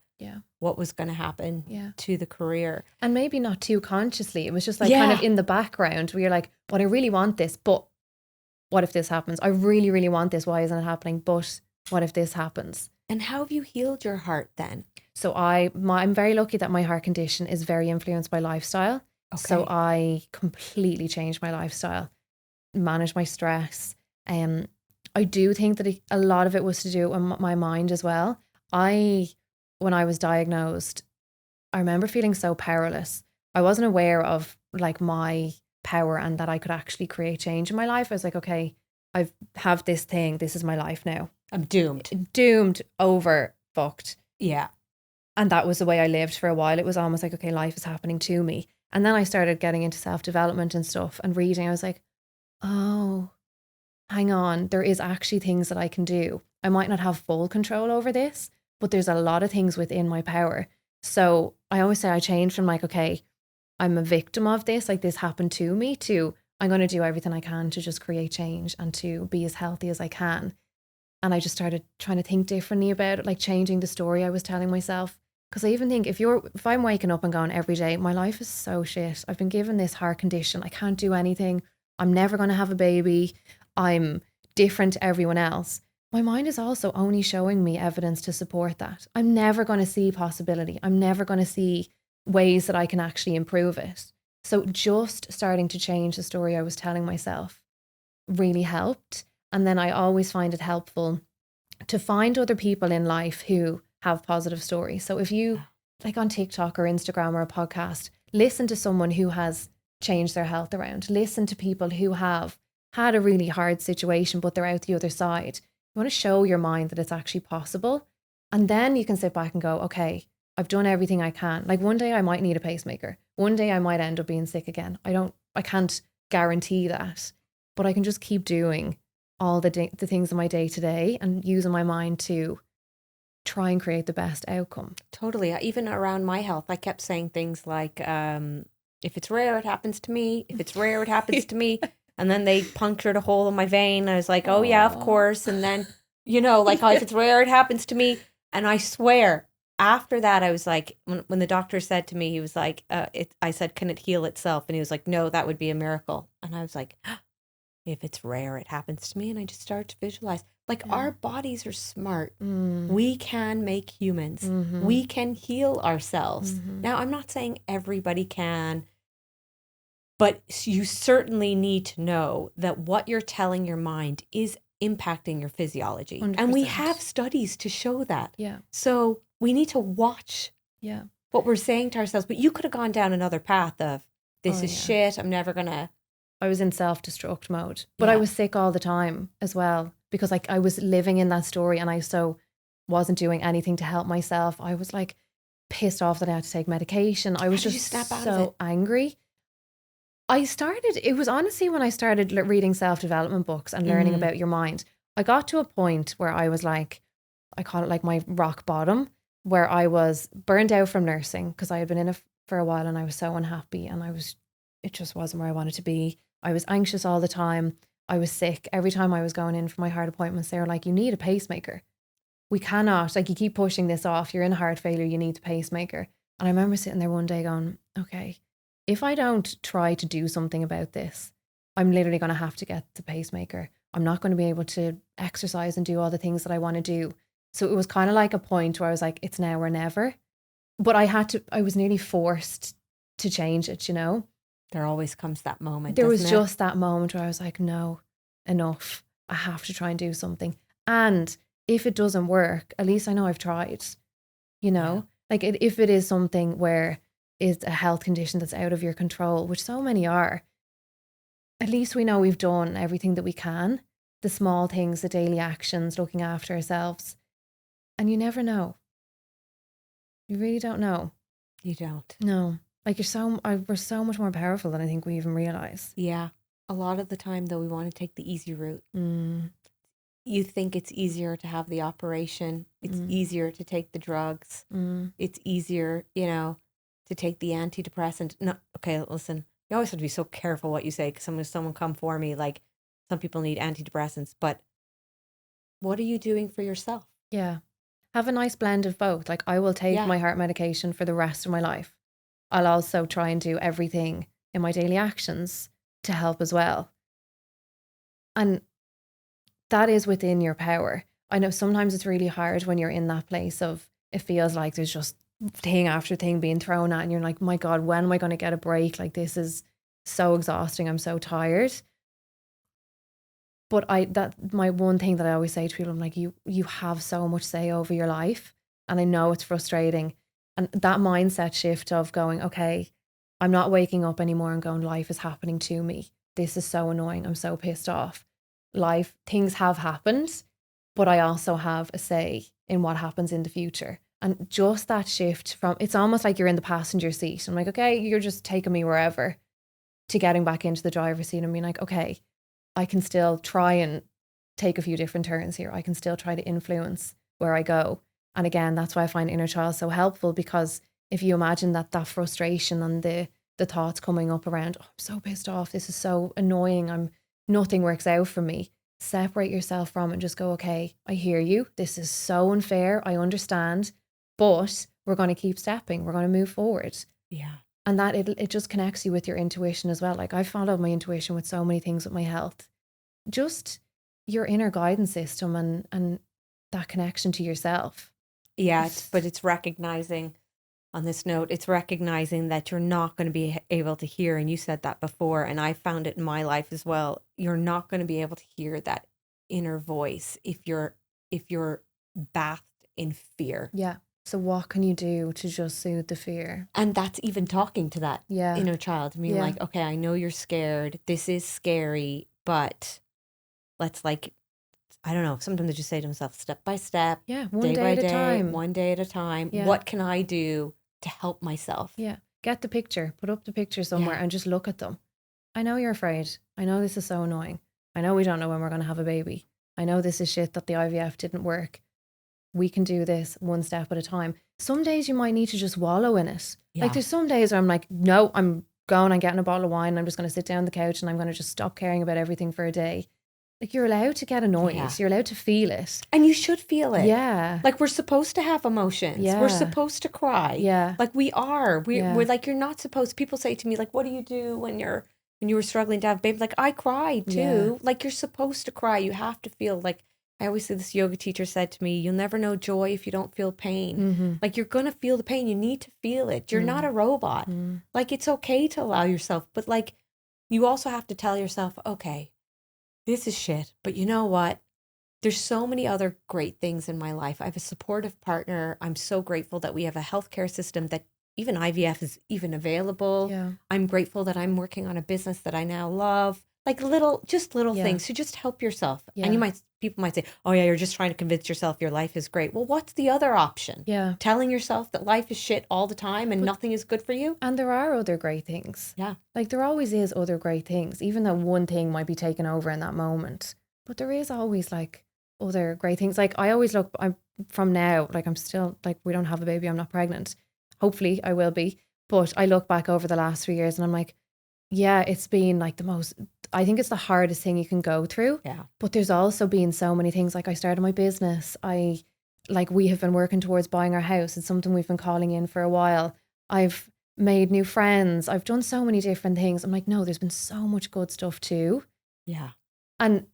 what was going to happen to the career. And maybe not too consciously. It was just like kind of in the background where you're like, well, I really want this, but what if this happens? I really, really want this. Why isn't it happening? But what if this happens? And how have you healed your heart then? So I'm very lucky that my heart condition is very influenced by lifestyle. Okay. So I completely changed my lifestyle, managed my stress. I do think that a lot of it was to do with my mind as well. When I was diagnosed, I remember feeling so powerless. I wasn't aware of like my power and that I could actually create change in my life. I was like, okay, I have this thing. This is my life now. I'm doomed. Over, fucked. Yeah. And that was the way I lived for a while. It was almost like, okay, life is happening to me. And then I started getting into self-development and stuff and reading. I was like, oh, hang on. There is actually things that I can do. I might not have full control over this, but there's a lot of things within my power. So I always say I changed from like, okay, I'm a victim of this, like this happened to me, to I'm going to do everything I can to just create change and to be as healthy as I can. And I just started trying to think differently about it, like changing the story I was telling myself. Because I even think if I'm waking up and going every day, my life is so shit. I've been given this heart condition. I can't do anything. I'm never going to have a baby. I'm different to everyone else. My mind is also only showing me evidence to support that. I'm never going to see possibility. I'm never going to see ways that I can actually improve it. So just starting to change the story I was telling myself really helped. And then I always find it helpful to find other people in life who have positive stories. So if you, like on TikTok or Instagram or a podcast, listen to someone who has changed their health around, listen to people who have had a really hard situation, but they're out the other side. You want to show your mind that it's actually possible. And then you can sit back and go, okay, I've done everything I can. Like one day I might need a pacemaker. One day I might end up being sick again. I can't guarantee that, but I can just keep doing all the things in my day to day and using my mind to try and create the best outcome. Totally. Even around my health, I kept saying things like, if it's rare, it happens to me. If it's rare, it happens to me. And then they punctured a hole in my vein. I was like, oh yeah, of course. And then, like, oh, if it's rare, it happens to me. And I swear, after that, I was like, when the doctor said to me, he was like, I said, can it heal itself? And he was like, no, that would be a miracle. And I was like, if it's rare, it happens to me. And I just started to visualize, like, our bodies are smart. We can make humans. We can heal ourselves. Now, I'm not saying everybody can, but you certainly need to know that what you're telling your mind is impacting your physiology. 100%. And we have studies to show that. Yeah. So we need to watch what we're saying to ourselves. But you could have gone down another path of, this is shit, I'm never going to. I was in self-destruct mode, but I was sick all the time as well, because like I was living in that story and I wasn't doing anything to help myself. I was like pissed off that I had to take medication. I was just so angry. It was honestly when I started reading self-development books and learning about your mind, I got to a point where I was like, I call it like my rock bottom, where I was burned out from nursing because I had been in it for a while and I was so unhappy and it just wasn't where I wanted to be. I was anxious all the time. I was sick. Every time I was going in for my heart appointments, they were like, you need a pacemaker. We cannot, like, you keep pushing this off. You're in heart failure. You need a pacemaker. And I remember sitting there one day going, okay, if I don't try to do something about this, I'm literally going to have to get the pacemaker. I'm not going to be able to exercise and do all the things that I want to do. So it was kind of like a point where I was like, it's now or never. But I was nearly forced to change it, There always comes that moment. There was just that moment where I was like, no, enough. I have to try and do something. And if it doesn't work, at least I know I've tried, like if it is something where it's a health condition that's out of your control, which so many are, at least we know we've done everything that we can, the small things, the daily actions, looking after ourselves. And you never know. You really don't know. You don't. No. Like we're so much more powerful than I think we even realize. Yeah. A lot of the time, though, we want to take the easy route. You think it's easier to have the operation. It's easier to take the drugs. It's easier, to take the antidepressant. No, okay, listen. You always have to be so careful what you say, because when someone come for me, like, some people need antidepressants, but what are you doing for yourself? Yeah. Have a nice blend of both. Like, I will take my heart medication for the rest of my life. I'll also try and do everything in my daily actions to help as well. And that is within your power. I know sometimes it's really hard when you're in that place of, it feels like there's just thing after thing being thrown at, and you're like, my God, when am I going to get a break? Like, this is so exhausting. I'm so tired. But my one thing that I always say to people, I'm like, you have so much say over your life. And I know it's frustrating. And that mindset shift of going, okay, I'm not waking up anymore and going, life is happening to me. This is so annoying. I'm so pissed off. Things have happened, but I also have a say in what happens in the future. And just that shift from, it's almost like you're in the passenger seat. I'm like, okay, you're just taking me wherever, to getting back into the driver's seat and being like, okay, I can still try and take a few different turns here. I can still try to influence where I go. And again, that's why I find inner child so helpful, because if you imagine that frustration and the thoughts coming up around, oh, I'm so pissed off, this is so annoying, nothing works out for me. Separate yourself from it and just go, okay, I hear you. This is so unfair. I understand, but we're going to keep stepping. We're going to move forward. Yeah. And that it just connects you with your intuition as well. Like, I followed my intuition with so many things with my health. Just your inner guidance system and that connection to yourself. Yeah, but it's recognizing, on this note, it's recognizing that you're not going to be able to hear, and you said that before, and I found it in my life as well. You're not going to be able to hear that inner voice if you're bathed in fear. Yeah. So what can you do to just soothe the fear? And that's even talking to that inner child. I mean, like, okay, I know you're scared. This is scary, but let's like, I don't know, sometimes they just say to themselves, step by step. Yeah. One day at a time. One day at a time. Yeah. What can I do to help myself? Yeah. Get the picture. Put up the picture somewhere and just look at them. I know you're afraid. I know this is so annoying. I know we don't know when we're going to have a baby. I know this is shit that the IVF didn't work. We can do this one step at a time. Some days you might need to just wallow in it. Yeah. Like there's some days where I'm like, no, I'm going and getting a bottle of wine and I'm just going to sit down on the couch and I'm going to just stop caring about everything for a day. Like you're allowed to get annoyed. Yeah. You're allowed to feel it. And you should feel it. Yeah. Like we're supposed to have emotions. Yeah. We're supposed to cry. Yeah. Like we are. We're like, you're not supposed, people say to me like, what do you do when you were struggling to have a baby? Like I cried too. Yeah. Like you're supposed to cry. You have to feel like, I always say this yoga teacher said to me, you'll never know joy if you don't feel pain. Mm-hmm. Like you're going to feel the pain. You need to feel it. You're not a robot. Like it's okay to allow yourself, but like you also have to tell yourself, okay, this is shit, but you know what? There's so many other great things in my life. I have a supportive partner. I'm so grateful that we have a healthcare system that even IVF is even available. Yeah. I'm grateful that I'm working on a business that I now love. Like little things to just help yourself. Yeah. And people might say, oh yeah, you're just trying to convince yourself your life is great. Well, what's the other option? Yeah. Telling yourself that life is shit all the time and nothing is good for you? And there are other great things. Yeah. Like there always is other great things, even though one thing might be taken over in that moment. But there is always like other great things. Like I always look, I'm from now, like I'm still like, we don't have a baby. I'm not pregnant. Hopefully I will be. But I look back over the last 3 years and I'm like, yeah, it's been like I think it's the hardest thing you can go through. Yeah. But there's also been so many things. Like I started my business. We have been working towards buying our house. It's something we've been calling in for a while. I've made new friends. I've done so many different things. I'm like, no, there's been so much good stuff too. Yeah. And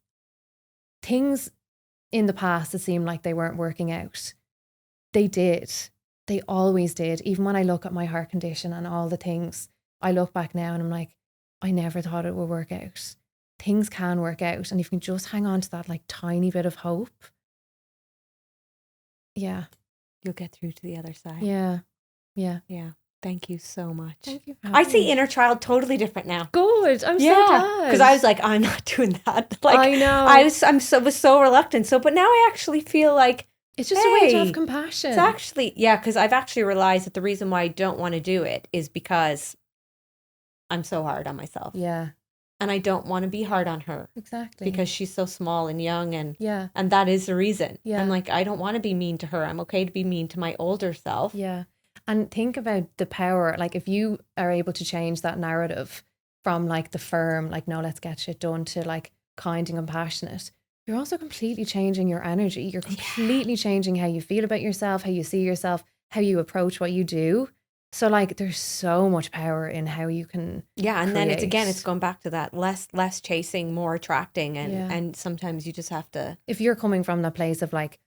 things in the past that seemed like they weren't working out, they did. They always did. Even when I look at my heart condition and all the things, I look back now and I'm like, I never thought it would work out. Things can work out. And if you can just hang on to that like tiny bit of hope. Yeah. You'll get through to the other side. Yeah. Yeah. Yeah. Thank you so much. Thank you. I see inner child totally different now. Good. I'm so glad. Because I was like, I'm not doing that. Like I know. I was so reluctant. But now I actually feel like it's just a way to have compassion. It's actually, because I've actually realized that the reason why I don't want to do it is because I'm so hard on myself. Yeah. And I don't want to be hard on her. Exactly. Because she's so small and young and that is the reason. Yeah. I'm like, I don't want to be mean to her. I'm okay to be mean to my older self. Yeah. And think about the power, like if you are able to change that narrative from like the firm, like, no, let's get shit done, to like kind and compassionate, you're also completely changing your energy. You're completely changing how you feel about yourself, how you see yourself, how you approach what you do. So like there's so much power in how you can and then it's going back to that less chasing, more attracting, and sometimes you just have to, if you're coming from that place of like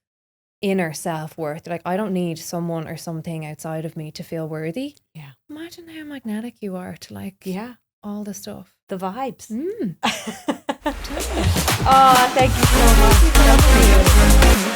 inner self-worth, like I don't need someone or something outside of me to feel worthy. Yeah. Imagine how magnetic you are to like all the stuff. The vibes. Oh, thank you so much.